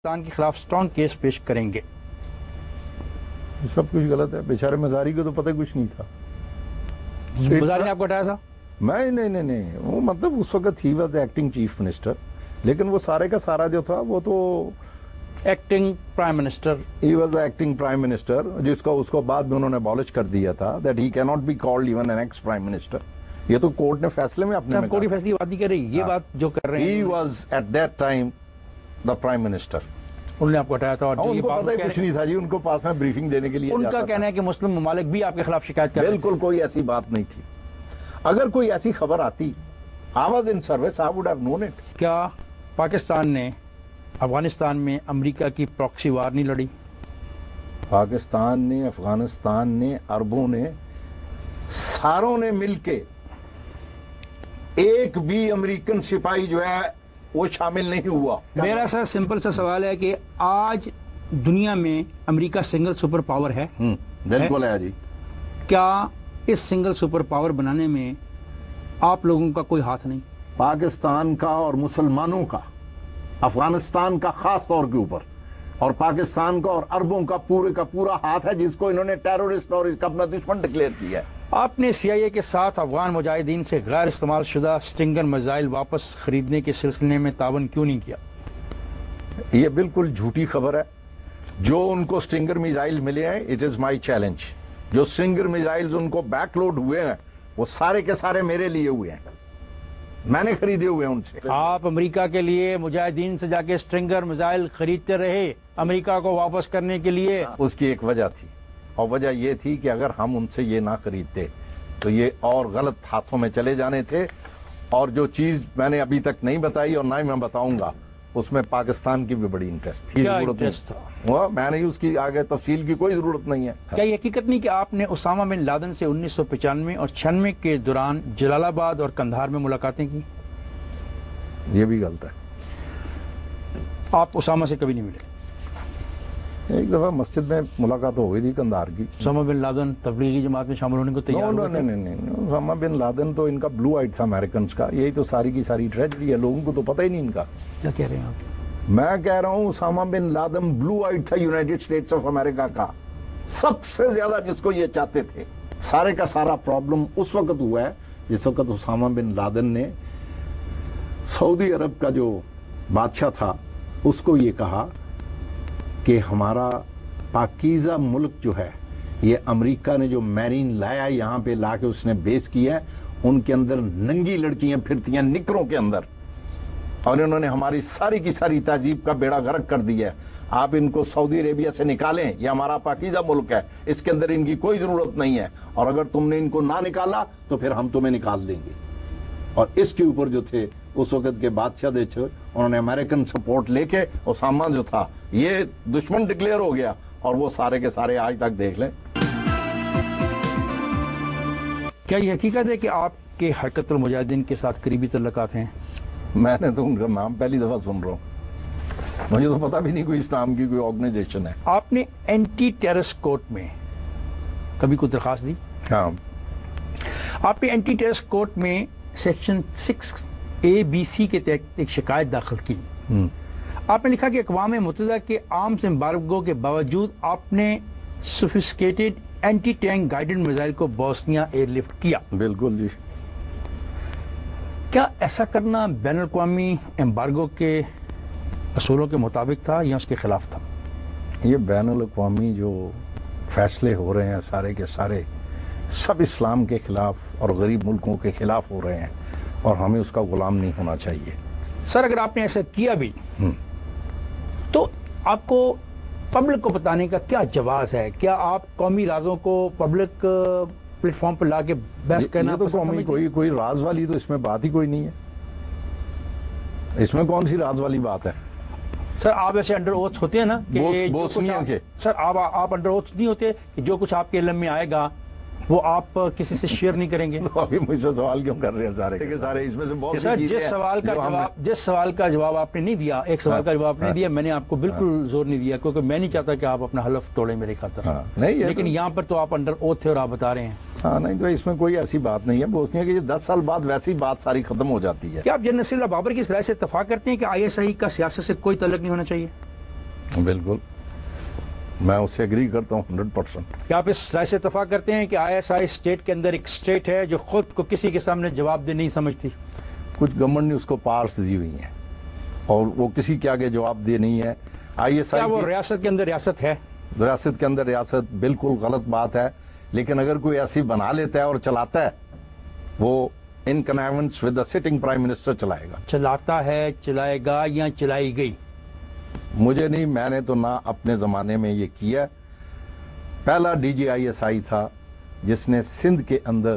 پاکستان کے خلاف strong case پیش کریں گے؟ سب کچھ غلط ہے. بیچارے مزاری کو تو پتہ کچھ نہیں تھا. مزاری نے آپ کو ہٹایا تھا؟ میں نہیں وہ مطلب اس وقت he was acting chief minister, لیکن وہ سارے کا سارا جو تھا وہ تو acting prime minister. He was acting prime minister, جس کو اس کو بعد میں انہوں نے abolish کر دیا تھا that he can not be called even an ex prime minister. یہ تو کورٹ نے فیصلے میں اپنے کورٹ کی فیصلے بات نہیں کر رہی، یہ بات جو کر رہے ہیں he was at that time the prime minister. انہوں نے آپ کو ہٹایا تھا اور ان کو پتہ کچھ نہیں تھا جی. ان کو پاس میں بریفنگ دینے کے لیے ان کا کہنا ہے کہ مسلم ممالک بھی آپ کے خلاف شکایت کر رہے تھے. بالکل کوئی ایسی بات نہیں تھی. اگر کوئی ایسی خبر آتی I was in service, I would have known it. کیا پاکستان نے افغانستان میں امریکہ کی پراکسی وار نہیں لڑی؟ پاکستان نے، افغانستان نے، عربوں نے، ساروں نے مل کے ایک بھی امریکن سپاہی جو ہے وہ شامل نہیں ہوا. میرا سا سمپل سا سوال ہے کہ آج دنیا میں امریکہ سنگل سپر پاور ہے. بالکل ہے جی. کیا اس سنگل سپر پاور بنانے میں آپ لوگوں کا کوئی ہاتھ نہیں؟ پاکستان کا اور مسلمانوں کا، افغانستان کا خاص طور کے اوپر، اور پاکستان کا اور عربوں کا پورے کا پورا ہاتھ ہے، جس کو انہوں نے ٹیرورسٹ اور اس کا اپنا دشمن ڈکلیئر کیا ہے. آپ نے CIA کے ساتھ افغان مجاہدین سے غیر استعمال شدہ سٹنگر میزائل واپس خریدنے کے سلسلے میں تعاون کیوں نہیں کیا؟ یہ بالکل جھوٹی خبر ہے. جو ان کو سٹنگر میزائل ملے ہیں، اٹ از مائی چیلنج. جو سٹنگر میزائلز ان کو بیک لوڈ ہوئے ہیں وہ سارے کے سارے میرے لیے ہوئے ہیں، میں نے خریدے ہوئے ہیں ان سے. آپ امریکہ کے لیے مجاہدین سے جا کے سٹرنگر میزائل خریدتے رہے امریکہ کو واپس کرنے کے لیے. اس کی ایک وجہ تھی، اور وجہ یہ تھی کہ اگر ہم ان سے یہ نہ خریدتے تو یہ اور غلط ہاتھوں میں چلے جانے تھے. اور جو چیز میں نے ابھی تک نہیں بتائی اور نہ ہی میں بتاؤں گا، اس میں پاکستان کی بھی بڑی انٹرسٹ تھی. کیا انٹرسٹ تھا؟ میں نے اس کی آگے تفصیل کی کوئی ضرورت نہیں ہے. کیا یہ حقیقت نہیں کہ آپ نے اسامہ بن لادن سے 1995 اور 96 کے دوران جلال آباد اور قندھار میں ملاقاتیں کی؟ یہ بھی غلط ہے. آپ اسامہ سے کبھی نہیں ملے؟ ایک دفعہ مسجد میں ملاقات ہو گئی تھی قندھار کی. اسامہ بن لادن تبلیغی جماعت میں شامل ہونے کو تیار ہوئے تھے؟ نہیں. اسامہ بن لادن تو ان کا بلو آئٹ تھا امریکنز کا. یہی تو ساری کی ساری ٹریجڈی ہے. لوگوں کو تو پتہ ہی نہیں ان کا. کیا کہہ رہے ہیں آپ؟ میں کہہ رہا ہوں اسامہ بن لادن بلو آئٹ تھا یونائٹڈ اسٹیٹس آف امریکہ کا. سب سے زیادہ جس کو یہ چاہتے تھے. سارے کا سارا پرابلم اس وقت ہوا ہے جس وقت اسامہ بن لادن نے سعودی عرب کا جو بادشاہ تھا اس کو یہ کہا کہ ہمارا پاکیزہ ملک جو ہے، یہ امریکہ نے جو میرین لایا یہاں پہ لا کے اس نے بیس کیا ہے، ان کے اندر ننگی لڑکیاں پھرتی ہیں نکروں کے اندر، اور انہوں نے ہماری ساری کی ساری تہذیب کا بیڑا غرق کر دیا ہے. آپ ان کو سعودی عربیہ سے نکالیں، یہ ہمارا پاکیزہ ملک ہے، اس کے اندر ان کی کوئی ضرورت نہیں ہے، اور اگر تم نے ان کو نہ نکالا تو پھر ہم تمہیں نکال دیں گے. اور اس کے اوپر جو تھے اس وقت کے بادشاہ دے چھو انہوں نے امریکن سپورٹ لے کے اسامہ جو تھا یہ دشمن ڈکلیئر ہو گیا، اور وہ سارے کے سارے آج تک دیکھ لیں. کیا یہ حقیقت ہے کہ آپ کے حرکت المجاہدین کے ساتھ قریبی تعلقات ہیں؟ میں نے تو ان کا نام پہلی دفعہ سن رہا ہوں. مجھے تو پتہ بھی نہیں کوئی اس نام کی کوئی آرگنائزیشن ہے. آپ نے اینٹی ٹیررسٹ کورٹ میں کبھی کوئی درخواست دی؟ ہاں. آپ نے اینٹی ٹیررسٹ کورٹ میں سیکشن 6A-B-C کے تحت ایک شکایت داخل کی. آپ نے لکھا کہ اقوام متحدہ کے آرمز ایمبارگو کے باوجود آپ نے sophisticated anti tank guided missile کو بوسنیا ایئر لفٹ کیا. بالکل جی. کیا ایسا کرنا بین الاقوامی ایمبارگو کے اصولوں کے مطابق تھا یا اس کے خلاف تھا؟ یہ بین الاقوامی جو فیصلے ہو رہے ہیں سارے کے سارے سب اسلام کے خلاف اور غریب ملکوں کے خلاف ہو رہے ہیں، اور ہمیں اس کا غلام نہیں ہونا چاہیے. سر اگر آپ نے ایسا کیا بھی تو آپ کو پبلک کو بتانے کا کیا جواز ہے؟ کیا آپ قومی رازوں کو پبلک پلیٹ فارم پر لا کے بحث کرنا تو کوئی راز والی تو اس میں بات ہی کوئی نہیں ہے. اس میں کون سی راز والی بات ہے؟ سر آپ ایسے انڈر اوتھ ہوتے ہیں نا کہ بوسنیا کے سر آپ انڈر اوتھ نہیں ہوتے کہ جو کچھ آپ کے علم میں آئے گا وہ آپ کسی سے شیئر نہیں کریں گے؟ ابھی مجھ سے سوال کیوں کر رہے ہیں سارے اس میں سے بہت سی چیزیں جس سوال کا جواب آپ نے نہیں دیا، ایک سوال کا جواب نہیں دیا، میں نے آپ کو بالکل زور نہیں دیا کیونکہ میں نہیں چاہتا کہ آپ اپنا حلف توڑیں میرے خاطر. لیکن یہاں پر تو آپ انڈر اوتھ تھے اور آپ بتا رہے ہیں. ہاں نہیں تو اس میں کوئی ایسی بات نہیں ہے. بوسنیا کی 10 سال بعد ویسی بات ساری ختم ہو جاتی ہے. کیا آپ جنرل نصیر اللہ بابر کی اس رائے سے اتفاق کرتے ہیں کہ ISI کا سیاست سے کوئی تعلق نہیں ہونا چاہیے؟ بالکل میں اس سے اگری کرتا ہوں 100%. کیا آپ اس رائے سے اتفاق کرتے ہیں کہ ISI اسٹیٹ کے اندر ایک اسٹیٹ ہے جو خود کو کسی کے سامنے جواب دہ نہیں سمجھتی؟ کچھ گورنمنٹ نے اس کو پاورز دی ہوئی ہیں اور وہ کسی کے آگے جواب دہ نہیں ہے. کیا وہ ریاست کے اندر ریاست ہے؟ ریاست کے اندر ریاست بالکل غلط بات ہے، لیکن اگر کوئی ایسی بنا لیتا ہے اور چلاتا ہے وہ in connivance with the sitting prime minister چلائے گا. چلاتا ہے، چلائے گا یا چلائی گئی؟ مجھے نہیں، میں نے تو نہ اپنے زمانے میں یہ کیا. پہلا DGISI تھا جس نے سندھ کے اندر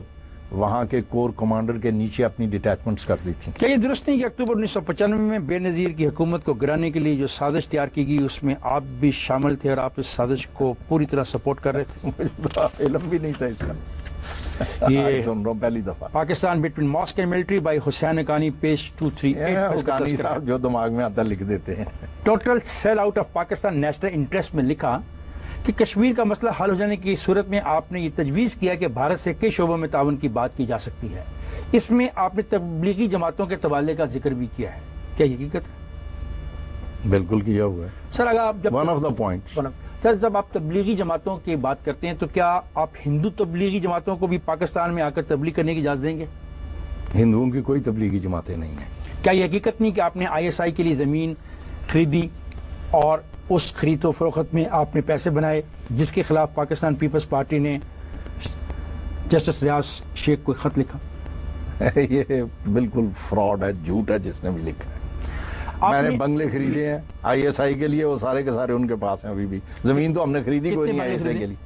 وہاں کے کور کمانڈر کے نیچے اپنی ڈیٹیچمنٹس کر دی تھی. کیا یہ درست نہیں کہ اکتوبر 1995 میں بے نظیر کی حکومت کو گرانے کے لیے جو سازش تیار کی گئی اس میں آپ بھی شامل تھے اور آپ اس سازش کو پوری طرح سپورٹ کر رہے تھے؟ مجھے تو علم بھی نہیں تھا اس کا. یہ سن رہا ہوں پہلی دفعہ. Pakistan between mosque and military by Husain Haqqani page 238. Haqqani صاحب جو دماغ میں آتا لکھ دیتے ہیں. Total sell out of Pakistan national interest میں لکھا کہ کشمیر کا مسئلہ حل ہو جانے کی صورت میں آپ نے یہ تجویز کیا کہ بھارت سے کئی شعبوں میں تعاون کی بات کی جا سکتی ہے. اس میں آپ نے تبلیغی جماعتوں کے تبادلے کا ذکر بھی کیا ہے. کیا یہ حقیقت ہے؟ بالکل کیا ہوا ہے سر. اگر آپ ون آف دا پوائنٹ سر جب آپ تبلیغی جماعتوں کی بات کرتے ہیں تو کیا آپ ہندو تبلیغی جماعتوں کو بھی پاکستان میں آ کر تبلیغ کرنے کی اجازت دیں گے؟ ہندوؤں کی کوئی تبلیغی جماعتیں نہیں ہیں. کیا یہ حقیقت نہیں کہ آپ نے ISI کے لیے زمین خریدی اور اس خرید و فروخت میں آپ نے پیسے بنائے جس کے خلاف پاکستان پیپلز پارٹی نے جسٹس ریاض شیخ کو خط لکھا؟ یہ بالکل فراڈ ہے، جھوٹ ہے جس نے بھی لکھا ہے. میں نے بنگلے خریدے ہیں ISI کے لیے، وہ سارے کے سارے ان کے پاس ہیں ابھی بھی. زمین تو ہم نے خریدی کوئی نہیں ISI کے لیے.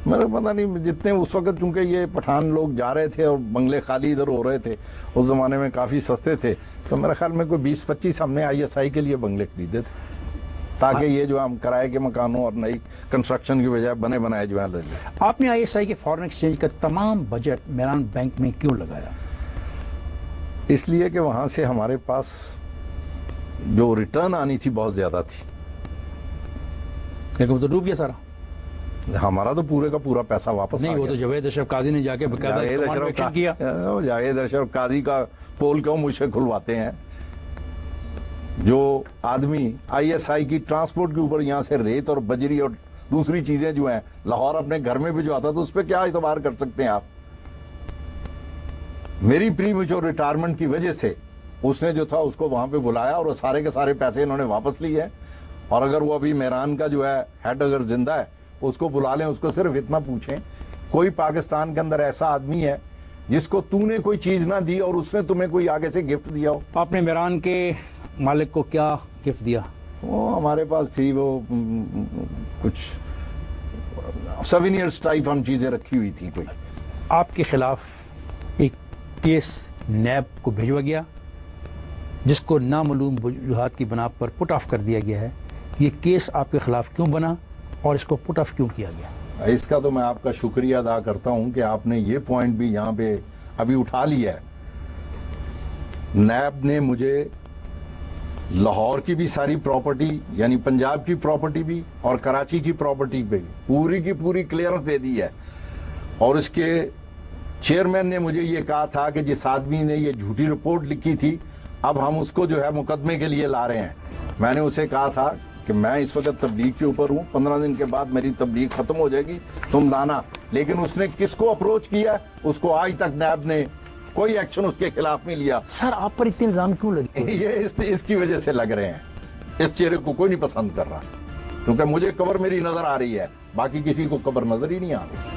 میرے پتہ نہیں جتنے اس وقت چونکہ یہ پٹھان لوگ جا رہے تھے اور بنگلے خالی ادھر ہو رہے تھے، اس زمانے میں کافی سستے تھے، تو میرے خیال میں کوئی 20-25 ہم نے ISI کے لیے بنگلے خریدے تھے تاکہ یہ جو ہم کرائے کے مکانوں اور نئی کنسٹرکشن کی بجائے بنے بنائے جو ہیں لے لیں. آپ نے ISI کے فارن ایکسچینج کا تمام بجٹ میران بینک میں کیوں لگایا؟ اس لیے کہ وہاں سے ہمارے پاس جو ریٹرن آنی تھی بہت زیادہ تھی. لیکن وہ تو ڈوب گیا سارا. ہمارا تو پورے کا پورا پیسہ واپس نہیں. وہ تو جاوید اشرف قاضی نے جا کے باقاعدہ کیا. جاوید اشرف قاضی کا پول کیوں مجھ سے کھلواتے ہیں؟ جو آدمی ISI کی ٹرانسپورٹ کے اوپر یہاں سے ریت اور بجری اور دوسری چیزیں جو ہیں لاہور اپنے گھر میں بھی جو آتا تو اس پہ کیا اعتبار کر سکتے ہیں آپ؟ میری پری میچور ریٹائرمنٹ کی وجہ سے اس نے جو تھا اس کو وہاں پہ بلایا اور وہ سارے کے سارے پیسے انہوں نے واپس لیے ہیں. اور اگر وہ ابھی میران کا جو ہے ہیڈ اگر زندہ ہے اس کو بلا لیں، اس کو صرف اتنا پوچھیں کوئی پاکستان کے اندر ایسا آدمی ہے جس کو تو نے کوئی چیز نہ دی اور اس نے تمہیں کوئی آگے سے گفٹ دیا ہو؟ آپ نے میران کے مالک کو کیا گفٹ دیا؟ وہ ہمارے پاس تھی وہ کچھ سیونیئرز ٹائپ ہم چیزیں رکھی ہوئی تھی. کوئی آپ کے خلاف ایک کیس نیب کو بھیجوا گیا جس کو نامعلوم وجوہات کی بنا پر پٹ آف کر دیا گیا ہے. یہ کیس آپ کے خلاف کیوں بنا اور اس کو پٹ آف کیوں کیا گیا؟ اس کا تو میں آپ کا شکریہ ادا کرتا ہوں کہ آپ نے یہ پوائنٹ بھی یہاں پہ ابھی اٹھا لیا ہے. نیب نے مجھے لاہور کی بھی ساری پراپرٹی یعنی پنجاب کی پراپرٹی بھی اور کراچی کی پراپرٹی پہ پوری کی پوری کلیئرنس دے دی ہے. اور اس کے چیئرمین نے مجھے یہ کہا تھا کہ جس آدمی نے یہ جھوٹی رپورٹ لکھی تھی اب ہم اس کو جو ہے مقدمے کے لیے لا رہے ہیں. میں نے اسے کہا تھا کہ میں اس وقت تبلیغ کے اوپر ہوں، 15 دن کے بعد میری تبلیغ ختم ہو جائے گی، تم لانا. لیکن اس نے کس کو اپروچ کیا اس کو آج تک نیب نے کوئی ایکشن اس کے خلاف نہیں لیا. سر آپ پر اتنے الزام کیوں لگے؟ یہ اس کی وجہ سے لگ رہے ہیں. اس چہرے کو کوئی نہیں پسند کر رہا کیونکہ مجھے قبر میری نظر آ رہی ہے، باقی کسی کو قبر نظر ہی نہیں آ رہی.